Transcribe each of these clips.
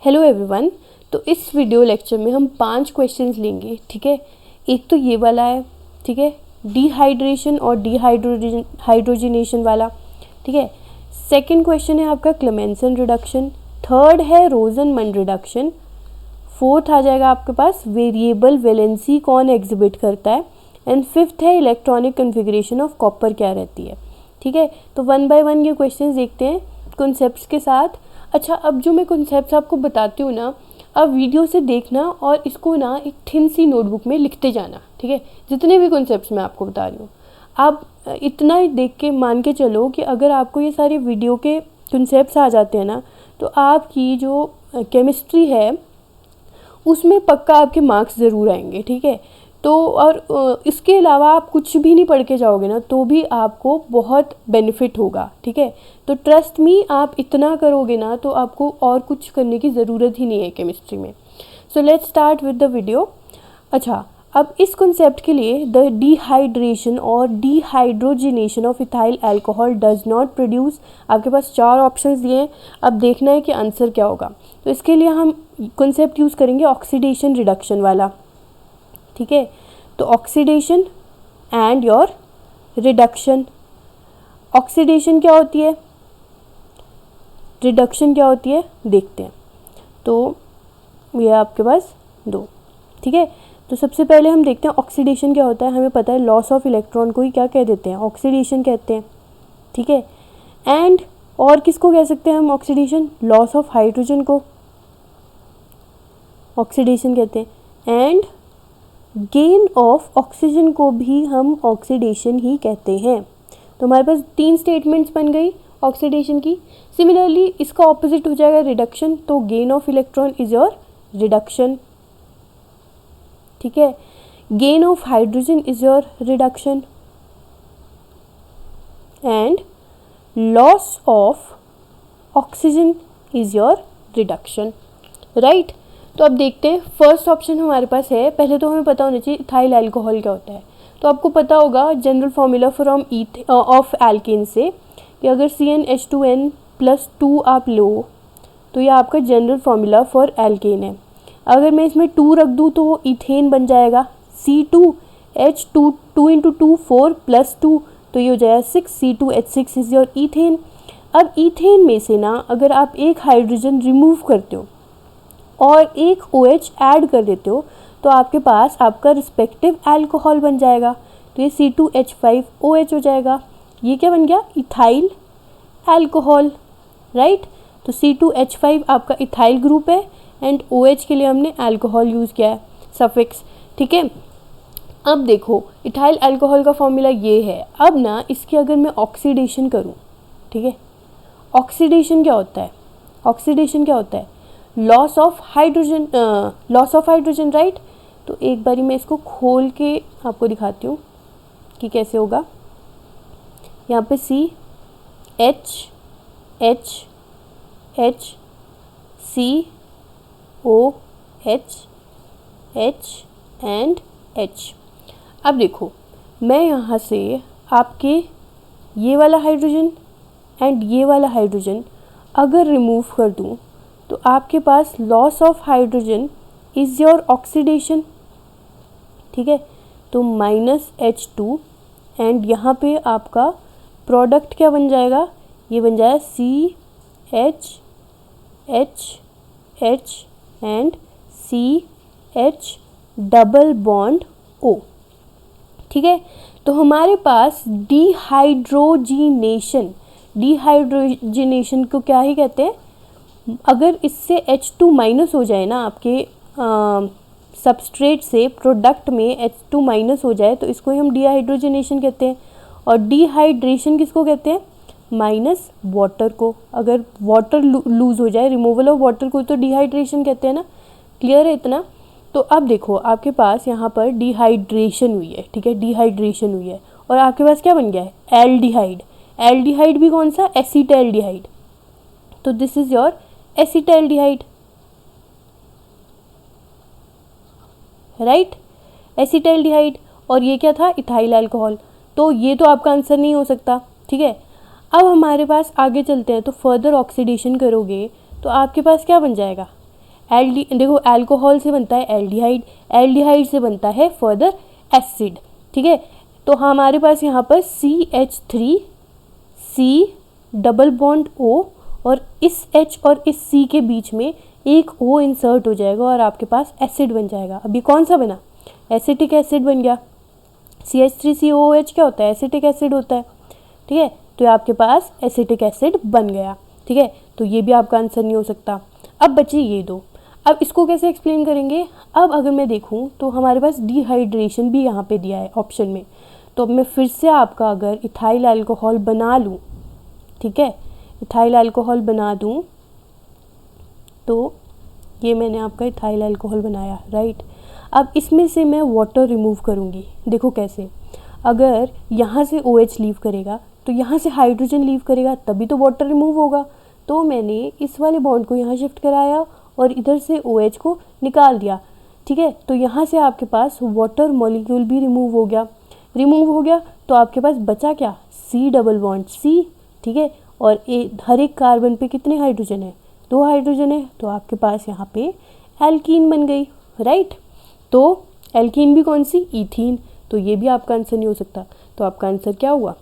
Hello everyone. तो इस video lecture में हम 5 क्वेश्चंस लेंगे, ठीक है। एक तो ये वाला है, ठीक है, डिहाइड्रेशन और हाइड्रोजनेशन वाला, ठीक है। सेकंड क्वेश्चन है आपका क्लेमेंसन रिडक्शन, थर्ड है रोजनमंड रिडक्शन, फोर्थ आ जाएगा आपके पास वेरिएबल वैलेंसी कौन एग्जिबिट करता है, एंड फिफ्थ है इलेक्ट्रॉनिक कन्फिग्रेशन ऑफ कॉपर क्या रहती है, ठीक है। तो 1 बाय 1 ये क्वेश्चंस देखते हैं कॉन्सेप्ट्स के साथ। अच्छा, अब जो मैं कॉन्सेप्ट्स आपको बताती हूँ ना, अब वीडियो से देखना और इसको ना एक थिन सी नोटबुक में लिखते जाना, ठीक है। जितने भी कॉन्सेप्ट्स मैं आपको बता रही हूँ, आप इतना ही देख के मान के चलो कि अगर आपको ये सारे वीडियो के कॉन्सेप्ट्स आ जाते हैं ना, तो आपकी जो केमिस्ट्री है उसमें पक्का आपके मार्क्स ज़रूर आएंगे, ठीक है। तो और इसके अलावा आप कुछ भी नहीं पढ़ के जाओगे ना, तो भी आपको बहुत बेनिफिट होगा, ठीक है। तो ट्रस्ट मी, आप इतना करोगे ना तो आपको और कुछ करने की ज़रूरत ही नहीं है केमिस्ट्री में। So let's start with the video. अच्छा, अब इस कॉन्सेप्ट के लिए द डिहाइड्रेशन और dehydrogenation of ethyl alcohol does not produce, आपके पास 4 ऑप्शंस दिए हैं। अब देखना है कि आंसर क्या होगा। तो इसके लिए हम कॉन्सेप्ट यूज़ करेंगे ऑक्सीडेशन रिडक्शन वाला, ठीक है। तो oxidation and your reduction. Oxidation क्या होती है, रिडक्शन क्या होती है, देखते हैं। तो ये आपके पास 2, ठीक है। तो सबसे पहले हम देखते हैं ऑक्सीडेशन क्या होता है। हमें पता है लॉस ऑफ इलेक्ट्रॉन को ही क्या कह देते हैं, ऑक्सीडेशन कहते हैं, ठीक है। एंड और किसको कह सकते हैं हम ऑक्सीडेशन, लॉस ऑफ हाइड्रोजन को ऑक्सीडेशन कहते हैं, एंड गेन ऑफ ऑक्सीजन को भी हम ऑक्सीडेशन ही कहते हैं। तो हमारे पास 3 स्टेटमेंट्स बन गई ऑक्सीडेशन की। सिमिलरली इसका ऑपोजिट हो जाएगा रिडक्शन, तो gain of electron is your reduction, ठीक है। Gain of hydrogen is your reduction and loss of oxygen is your reduction, right. तो अब देखते हैं, फर्स्ट ऑप्शन हमारे पास है। पहले तो हमें पता होना चाहिए इथाइल अल्कोहल क्या होता है। तो आपको पता होगा general formula from of alkene से कि अगर CnH2n+2 आप लो तो ये आपका जनरल फार्मूला फॉर एल्केन है। अगर मैं इसमें 2 रख दूँ तो वो इथेन बन जाएगा, C2H2 2 × 2 4 + 2, तो ये हो जाएगा 6, C2H6 इज योर इथेन। अब इथेन में से ना अगर आप एक हाइड्रोजन रिमूव करते हो और एक OH ऐड कर देते हो तो आपके पास आपका रिस्पेक्टिव अल्कोहल बन जाएगा। तो ये C2H5OH हो जाएगा। ये क्या बन गया, इथाइल अल्कोहल, राइट। तो C2H5 आपका इथाइल ग्रुप है एंड OH के लिए हमने अल्कोहल यूज़ किया है, सफिक्स, ठीक है। अब देखो इथाइल अल्कोहल का फॉर्मूला ये है। अब ना इसकी अगर मैं ऑक्सीडेशन करूँ, ठीक है, ऑक्सीडेशन क्या होता है, ऑक्सीडेशन क्या होता है, लॉस ऑफ हाइड्रोजन, राइट। तो एक बारी मैं इसको खोल के आपको दिखाती हूँ कि कैसे होगा। यहाँ पे CH एंड H। अब देखो मैं यहाँ से आपके ये वाला हाइड्रोजन एंड ये वाला हाइड्रोजन अगर रिमूव कर दूँ तो आपके पास loss of hydrogen is your oxidation, ठीक है। तो -H2 एंड यहाँ पे आपका प्रोडक्ट क्या बन जाएगा, ये बन जाएगा CH and CH double bond O, ठीक है। तो हमारे पास डिहाइड्रोजिनेशन को क्या ही कहते हैं, अगर इससे H2- हो जाए ना आपके सबस्ट्रेट से प्रोडक्ट में H2- हो जाए तो इसको ही हम डिहाइड्रोजिनेशन कहते हैं। और डिहाइड्रेशन किसको कहते हैं, माइनस वाटर को। अगर वाटर लूज़ हो जाए, रिमूवल ऑफ वाटर को तो डिहाइड्रेशन कहते हैं ना, क्लियर है इतना। तो अब देखो आपके पास यहाँ पर डिहाइड्रेशन हुई है, ठीक है, डिहाइड्रेशन हुई है और आपके पास क्या बन गया है, एल्डिहाइड। एल्डिहाइड भी कौन सा, एसीटैल्डिहाइड। तो this is your acetaldehyde, right, acetaldehyde. और ये क्या था, इथाइल अल्कोहल। तो ये तो आपका आंसर नहीं हो सकता, ठीक है। अब हमारे पास आगे चलते हैं। तो फर्दर ऑक्सीडेशन करोगे तो आपके पास क्या बन जाएगा, देखो अल्कोहल से बनता है एल्डिहाइड, एल्डिहाइड से बनता है फर्दर एसिड, ठीक है। तो हमारे पास यहाँ पर CH3 C double bond O और इस H और इस C के बीच में एक O इंसर्ट हो जाएगा और आपके पास एसिड बन जाएगा। अभी कौन सा बना? एसिटिक एसिड बन गया। CH3COOH क्या होता है? एसिटिक एसिड होता है, ठीक है। तो ये आपके पास एसिटिक एसिड बन गया, ठीक है। तो ये भी आपका आंसर नहीं हो सकता। अब बचे ये दो, अब इसको कैसे एक्सप्लेन करेंगे? अब अगर मैं देखूं तो हमारे पास डिहाइड्रेशन भी यहाँ पे दिया है ऑप्शन में। तो अब मैं फिर से आपका अगर इथाइल अल्कोहल बना लूँ, ठीक है, इथाइल अल्कोहल बना दूँ, तो ये मैंने आपका इथाइल अल्कोहल बनाया, राइट। अब इसमें से मैं वाटर रिमूव करूँगी। देखो कैसे, अगर यहाँ से OH लीव करेगा तो यहाँ से हाइड्रोजन लीव करेगा, तभी तो वाटर रिमूव होगा। तो मैंने इस वाले बॉन्ड को यहाँ शिफ्ट कराया और इधर से OH को निकाल दिया, ठीक है। तो यहाँ से आपके पास वाटर मॉलिक्यूल भी रिमूव हो गया। रिमूव हो गया तो आपके पास बचा क्या? C डबल बॉन्ड C, ठीक है। और हर एक कार्बन पे कितने हाइड्रोजन है? 2 हाइड्रोजन है। तो आपके पास यहाँ पे एल्कीन बन गई, राइट। तो एल्कीन भी कौन सी? ईथीन। तो ये भी आपका आंसर नहीं हो सकता। तो आपका आंसर क्या हुआ?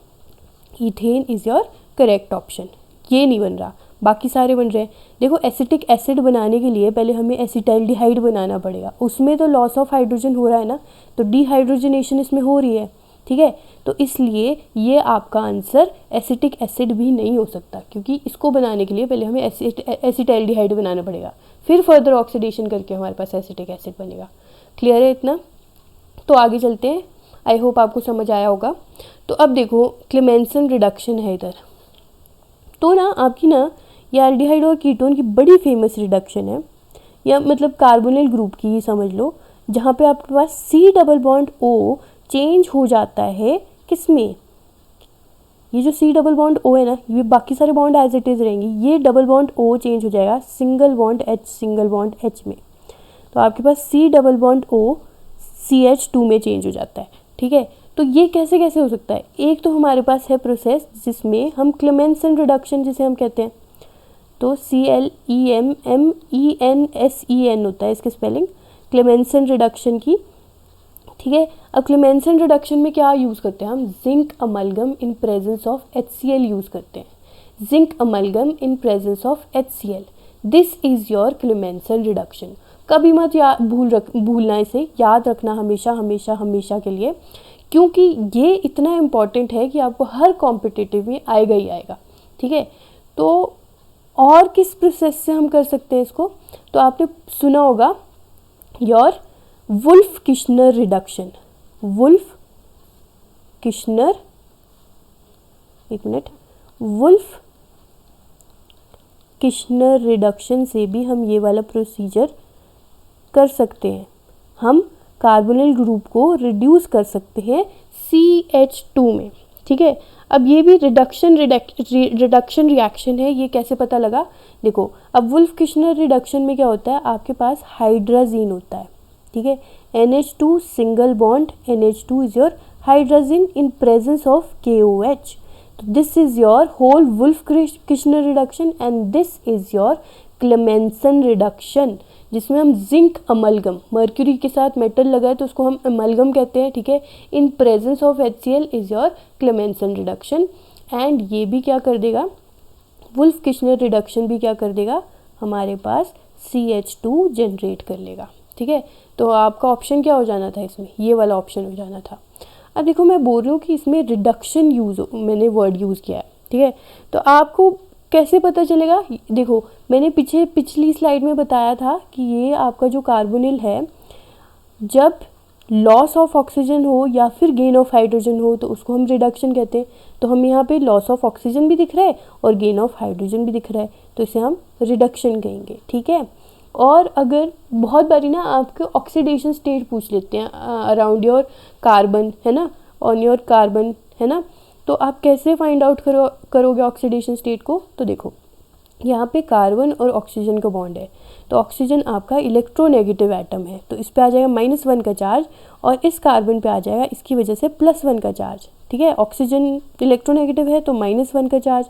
Ethane is your correct option. ये नहीं बन रहा, बाकी सारे बन रहे हैं। देखो एसिटिक एसिड बनाने के लिए पहले हमें एसिटाइल्डिहाइड बनाना पड़ेगा, उसमें तो लॉस ऑफ हाइड्रोजन हो रहा है ना, तो डिहाइड्रोजनेशन इसमें हो रही है, ठीक है। तो इसलिए ये आपका आंसर एसिटिक एसिड भी नहीं हो सकता, क्योंकि इसको बनाने के लिए पहले हमें एसिटाइल्डिहाइड बनाना पड़ेगा, फिर फर्दर ऑक्सीडेशन करके हमारे पास एसिटिक एसिड बनेगा। क्लियर है इतना? तो आगे चलते हैं। आई होप आपको समझ आया होगा। तो अब देखो क्लेमेंसन रिडक्शन है इधर, तो ना आपकी ना ये एल्डिहाइड और कीटोन की बड़ी फेमस रिडक्शन है, या मतलब कार्बोनिल ग्रुप की ही समझ लो, जहाँ पे आपके पास C double bond O change हो जाता है किस में? ये जो C डबल बॉन्ड O है ना, ये बाकी सारे बॉन्ड एज इट इज़ रहेंगे, ये डबल बॉन्ड O चेंज हो जाएगा सिंगल बॉन्ड H में। तो आपके पास C double bond O CH2 में चेंज हो जाता है, ठीक है। तो ये कैसे कैसे हो सकता है? एक तो हमारे पास है प्रोसेस जिसमें हम क्लेमेंसन रिडक्शन जिसे हम कहते हैं, तो CLEMMENSEN होता है इसकी स्पेलिंग, क्लेमेंसन रिडक्शन की, ठीक है। अब क्लेमेंसन रिडक्शन में क्या यूज़ करते हैं हम? Zinc amalgam in presence of HCl use करते हैं। Zinc amalgam in presence of HCl, this is your Clemmensen reduction. कभी मत भूलना, इसे याद रखना हमेशा हमेशा हमेशा के लिए, क्योंकि ये इतना इम्पॉर्टेंट है कि आपको हर कॉम्पिटिटिव में आएगा ही आएगा, ठीक है। तो और किस प्रोसेस से हम कर सकते हैं इसको? तो आपने सुना होगा your Wolff Kishner reduction. Wolff Kishner, एक मिनट, वुल्फ किश्नर रिडक्शन से भी हम ये वाला प्रोसीजर कर सकते हैं। हम कार्बोनिल ग्रुप को रिड्यूस कर सकते हैं CH2 में, ठीक है। अब ये भी रिडक्शन रिएक्शन है। ये कैसे पता लगा? देखो अब वुल्फ किश्नर रिडक्शन में क्या होता है, आपके पास हाइड्राजीन होता है, ठीक है। NH2 single bond NH2 is your hydrazine in presence of KOH। तो this is your whole Wolff Kishner reduction and this is your Clemmensen reduction, जिसमें हम जिंक अमलगम, मर्क्यूरी के साथ मेटल लगा है तो उसको हम अमलगम कहते हैं, ठीक है। इन presence of HCl is your Clemmensen reduction. And ये भी क्या कर देगा, वुल्फ किश्नर रिडक्शन भी क्या कर देगा, हमारे पास CH2 जनरेट कर लेगा, ठीक है। तो आपका ऑप्शन क्या हो जाना था इसमें? ये वाला ऑप्शन हो जाना था। अब देखो मैं बोल रही हूँ कि इसमें रिडक्शन मैंने वर्ड यूज़ किया है, ठीक है। तो आपको कैसे पता चलेगा? देखो मैंने पिछली स्लाइड में बताया था कि ये आपका जो कार्बोनिल है, जब लॉस ऑफ ऑक्सीजन हो या फिर गेन ऑफ हाइड्रोजन हो तो उसको हम रिडक्शन कहते हैं। तो हम यहाँ पे लॉस ऑफ ऑक्सीजन भी दिख रहा है और गेन ऑफ हाइड्रोजन भी दिख रहा है, तो इसे हम रिडक्शन कहेंगे, ठीक है। और अगर बहुत बारी ना आपके ऑक्सीडेशन स्टेट पूछ लेते हैं अराउंड योर कार्बन, है ना, ऑन योर कार्बन, है ना, तो आप कैसे फाइंड आउट करोगे ऑक्सीडेशन स्टेट को? तो देखो यहाँ पे कार्बन और ऑक्सीजन का बॉन्ड है, तो ऑक्सीजन आपका इलेक्ट्रोनेगेटिव एटम है, तो इस पे आ जाएगा -1 का चार्ज और इस कार्बन पे आ जाएगा इसकी वजह से +1 का चार्ज, ठीक है। ऑक्सीजन इलेक्ट्रोनेगेटिव है तो -1 का चार्ज,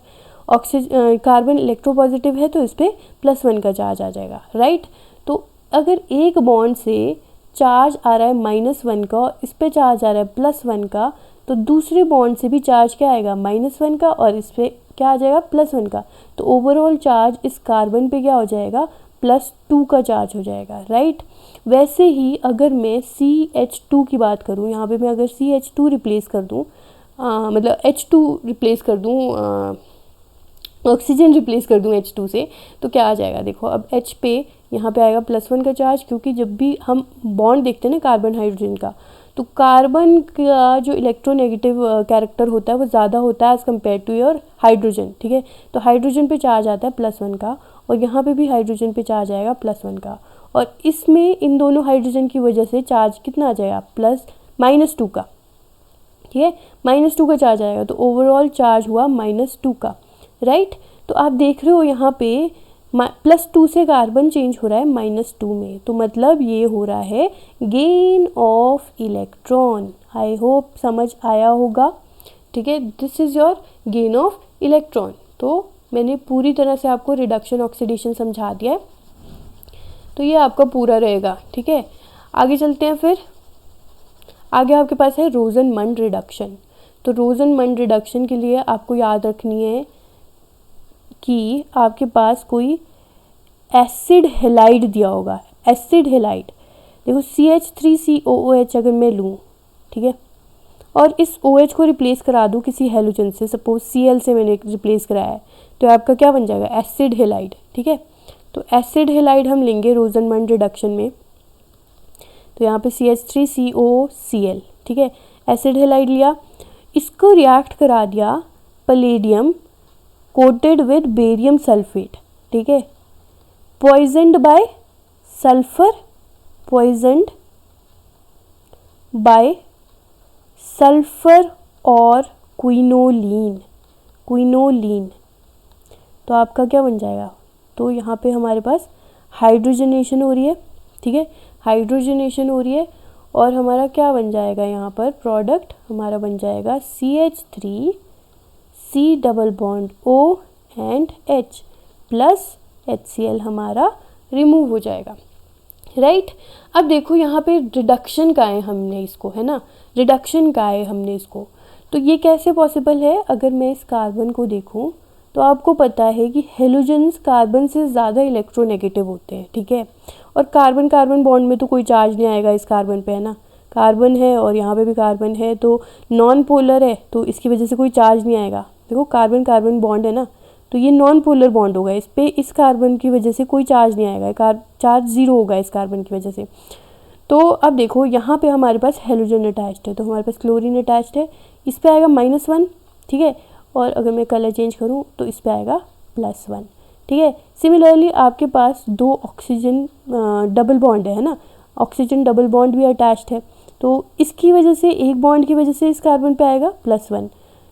कार्बन इलेक्ट्रोपॉजिटिव है तो इस पर +1 का चार्ज आ जाएगा, राइट। तो अगर एक बॉन्ड से चार्ज आ रहा है -1 का और इस पे चार्ज आ रहा है +1 का, तो दूसरे बॉन्ड से भी चार्ज क्या आएगा, -1 का, और इस पे क्या आ जाएगा, +1 का। तो ओवरऑल चार्ज इस कार्बन पे क्या हो जाएगा, +2 का चार्ज हो जाएगा, राइट। वैसे ही अगर मैं CH2 की बात करूँ, यहाँ पे मैं अगर CH2 रिप्लेस कर दूँ, मतलब H2 रिप्लेस कर दूँ, ऑक्सीजन रिप्लेस कर दूँ H2 से, तो क्या आ जाएगा, देखो अब H पे यहाँ पे आएगा +1 का चार्ज, क्योंकि जब भी हम बॉन्ड देखते हैं ना कार्बन हाइड्रोजन का, तो कार्बन का जो इलेक्ट्रोनेगेटिव कैरेक्टर होता है वो ज़्यादा होता है as compare to your hydrogen, ठीक है। तो हाइड्रोजन पे चार्ज आता है +1 का, और यहाँ पे भी हाइड्रोजन पे चार्ज आएगा +1 का, और इसमें इन दोनों हाइड्रोजन की वजह से चार्ज कितना आ जाएगा, -2 का, ठीक है, -2 का चार्ज आएगा। तो ओवरऑल चार्ज हुआ -2 का, राइट। तो आप देख रहे हो यहाँ पे +2 से कार्बन चेंज हो रहा है -2 में, तो मतलब ये हो रहा है gain of electron. I hope समझ आया होगा, ठीक है। This is your gain of electron. तो मैंने पूरी तरह से आपको रिडक्शन ऑक्सीडेशन समझा दिया है, तो ये आपका पूरा रहेगा, ठीक है। आगे चलते हैं, फिर आगे आपके पास है रोजनमंड रिडक्शन। तो रोजनमंड रिडक्शन के लिए आपको याद रखनी है कि आपके पास कोई एसिड हेलाइड दिया होगा, एसिड हेलाइड। देखो CH3COOH अगर मैं लूँ, ठीक है, और इस OH को रिप्लेस करा दूँ किसी हेलोजन से, सपोज Cl से मैंने रिप्लेस कराया है, तो आपका क्या बन जाएगा, एसिड हेलाइड, ठीक है। तो एसिड हेलाइड हम लेंगे रोजनमंड रिडक्शन में, तो यहाँ पे CH3COCl, ठीक है, एसिड हेलाइड लिया, इसको रिएक्ट करा दिया palladium coated with barium sulphate, ठीक है, poisoned by sulphur, poisoned by sulphur और क्विनोलीन, क्विनोलीन। तो आपका क्या बन जाएगा, तो यहाँ पे हमारे पास हाइड्रोजनेशन हो रही है, ठीक है, हाइड्रोजनेशन हो रही है, और हमारा क्या बन जाएगा, यहाँ पर प्रोडक्ट हमारा बन जाएगा CH3 C double bond O and H plus HCl हमारा रिमूव हो जाएगा, राइट। अब देखो यहाँ पे रिडक्शन का है हमने इसको, है ना, रिडक्शन का है हमने इसको। तो ये कैसे पॉसिबल है, अगर मैं इस कार्बन को देखूँ तो आपको पता है कि हेलोजन्स कार्बन से ज़्यादा इलेक्ट्रोनेगेटिव होते हैं, ठीक है, और कार्बन कार्बन बॉन्ड में तो कोई चार्ज नहीं आएगा इस कार्बन पे, है ना, कार्बन है और यहाँ पे भी कार्बन है, तो नॉन पोलर है, तो इसकी वजह से कोई चार्ज नहीं आएगा। देखो कार्बन कार्बन बॉन्ड है ना, तो ये नॉन पोलर बॉन्ड होगा, इस पे इस कार्बन की वजह से कोई चार्ज नहीं आएगा, चार्ज ज़ीरो होगा इस कार्बन की वजह से। तो अब देखो यहाँ पे हमारे पास हेलोजन अटैच्ड है, तो हमारे पास क्लोरीन अटैच्ड है, इस पे आएगा -1, ठीक है, और अगर मैं कलर चेंज करूँ तो इस पे आएगा +1, ठीक है। सिमिलरली आपके पास 2 ऑक्सीजन डबल बॉन्ड है ना, ऑक्सीजन डबल बॉन्ड भी अटैच्ड है, तो इसकी वजह से एक बॉन्ड की वजह से इस कार्बन पे आएगा +1,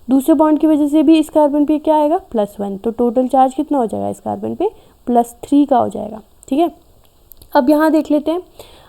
दूसरे बॉन्ड की वजह से भी इस कार्बन पे क्या आएगा, +1, तो टोटल चार्ज कितना हो जाएगा इस कार्बन पे, +3 का हो जाएगा, ठीक है। अब यहाँ देख लेते हैं,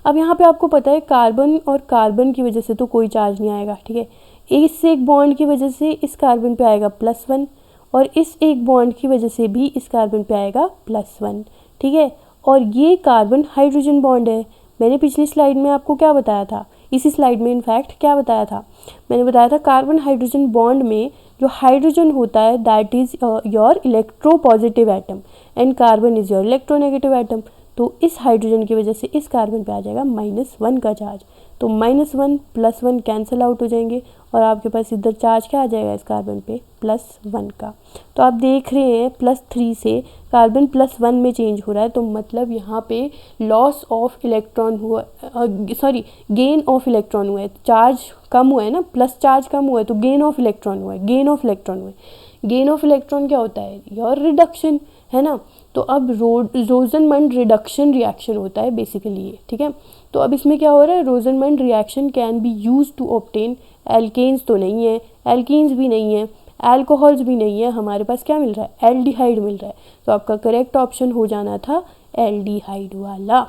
अब यहाँ पे आपको पता है कार्बन और कार्बन की वजह से तो कोई चार्ज नहीं आएगा, ठीक है, इससे एक बॉन्ड की वजह से इस कार्बन पे आएगा +1, और इस एक बॉन्ड की वजह से भी इस कार्बन पे आएगा +1, ठीक है, और ये कार्बन हाइड्रोजन बॉन्ड है। मैंने पिछली स्लाइड में आपको क्या बताया था, इसी स्लाइड में इनफैक्ट क्या बताया था, मैंने बताया था कार्बन हाइड्रोजन बॉन्ड में जो हाइड्रोजन होता है that is your electropositive atom and carbon is your electronegative atom. तो इस हाइड्रोजन की वजह से इस कार्बन पे आ जाएगा -1 का चार्ज, तो -1 +1 कैंसिल आउट हो जाएंगे, और आपके पास इधर चार्ज क्या आ जाएगा इस कार्बन पे, +1 का। तो आप देख रहे हैं +3 से कार्बन +1 में चेंज हो रहा है, तो मतलब यहाँ पे लॉस ऑफ इलेक्ट्रॉन हुआ, सॉरी गेन ऑफ इलेक्ट्रॉन हुआ है, चार्ज कम हुआ है ना, प्लस चार्ज कम हुआ है, तो गेन ऑफ इलेक्ट्रॉन हुआ है, गेन ऑफ इलेक्ट्रॉन हुआ है। गेन ऑफ इलेक्ट्रॉन क्या होता है, योर रिडक्शन, है ना। तो अब रोजनमंड रिडक्शन रिएक्शन होता है बेसिकली ये, ठीक है। तो अब इसमें क्या हो रहा है, Rosenmund reaction can be use to obtain alkenes, तो नहीं है, एल्कीन्स भी नहीं है, अल्कोहल्स भी नहीं है, हमारे पास क्या मिल रहा है, एल्डिहाइड मिल रहा है। तो आपका करेक्ट ऑप्शन हो जाना था एल्डिहाइड वाला।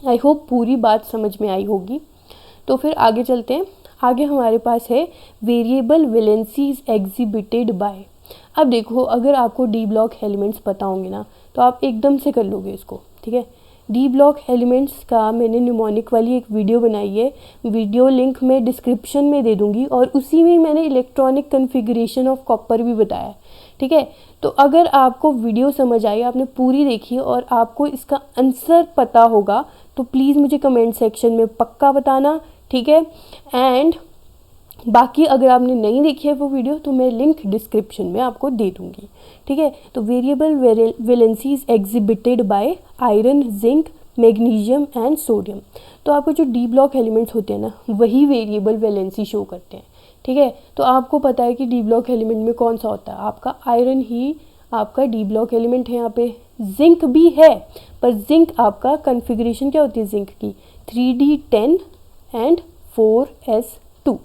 आई होप पूरी बात समझ में आई होगी। तो फिर आगे चलते हैं, आगे हमारे पास है वेरिएबल वैलेंसीज एग्जिबिटेड बाय। अब देखो अगर आपको डी ब्लॉक एलिमेंट्स पता होंगे ना, तो आप एकदम से कर लोगे इसको, ठीक है। डी ब्लॉक एलिमेंट्स का मैंने न्यूमोनिक वाली एक वीडियो बनाई है, वीडियो लिंक मैं डिस्क्रिप्शन में दे दूँगी, और उसी में मैंने इलेक्ट्रॉनिक कन्फिगरेशन ऑफ कॉपर भी बताया है, ठीक है। तो अगर आपको वीडियो समझ आई, आपने पूरी देखी और आपको इसका आंसर पता होगा तो प्लीज़ मुझे कमेंट सेक्शन में पक्का बताना, ठीक है। एंड बाकी अगर आपने नहीं देखी है वो वीडियो तो मैं लिंक डिस्क्रिप्शन में आपको दे दूँगी, ठीक है। तो variable valency is exhibited by iron, zinc, magnesium and sodium. तो आपको जो डी ब्लॉक एलिमेंट्स होते हैं ना, वही वेरिएबल वैलेंसी शो करते हैं, ठीक है। तो आपको पता है कि डी ब्लॉक एलिमेंट में कौन सा होता है, आपका आयरन ही आपका डी ब्लॉक एलिमेंट है। यहाँ पे जिंक भी है, पर जिंक आपका कन्फिग्रेशन क्या होती है जिंक की, 3d10 एंड 4s2।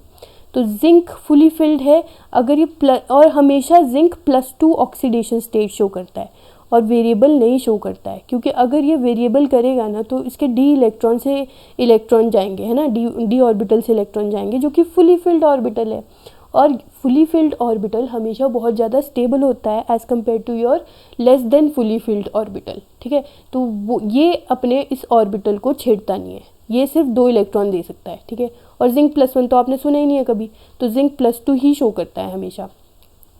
तो जिंक फुली फिल्ड है, अगर ये और हमेशा जिंक +2 ऑक्सीडेशन स्टेट शो करता है और वेरिएबल नहीं शो करता है, क्योंकि अगर ये वेरिएबल करेगा ना तो इसके डी इलेक्ट्रॉन से इलेक्ट्रॉन जाएंगे, है ना, डी ऑर्बिटल से इलेक्ट्रॉन जाएंगे, जो कि फुली फिल्ड ऑर्बिटल है। और फुली फिल्ड ऑर्बिटल हमेशा बहुत ज़्यादा स्टेबल होता है as compare to your less than fully filled orbital, ठीक है। तो वो ये अपने इस ऑर्बिटल को छेड़ता नहीं है, ये सिर्फ 2 इलेक्ट्रॉन दे सकता है, ठीक है। और जिंक +1 तो आपने सुना ही नहीं है कभी, तो जिंक +2 ही शो करता है हमेशा,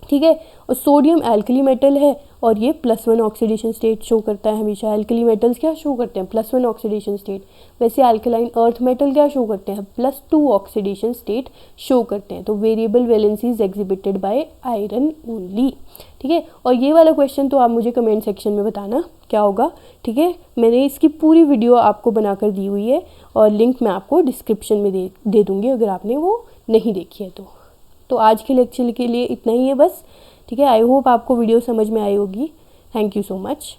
ठीक है। और सोडियम एल्कली मेटल है और ये +1 ऑक्सीडेशन स्टेट शो करता है हमेशा। एल्कली मेटल्स क्या शो करते हैं, +1 ऑक्सीडेशन स्टेट। वैसे अल्कलाइन अर्थ मेटल क्या शो करते हैं, +2 ऑक्सीडेशन स्टेट शो करते हैं। तो variable valency is exhibited by iron only, ठीक है। और ये वाला क्वेश्चन तो आप मुझे कमेंट सेक्शन में बताना क्या होगा, ठीक है। मैंने इसकी पूरी वीडियो आपको बनाकर दी हुई है और लिंक मैं आपको डिस्क्रिप्शन में दे दूँगी अगर आपने वो नहीं देखी है तो आज के लेक्चर के लिए इतना ही है बस, ठीक है। आई होप आपको वीडियो समझ में आई होगी। Thank you so much.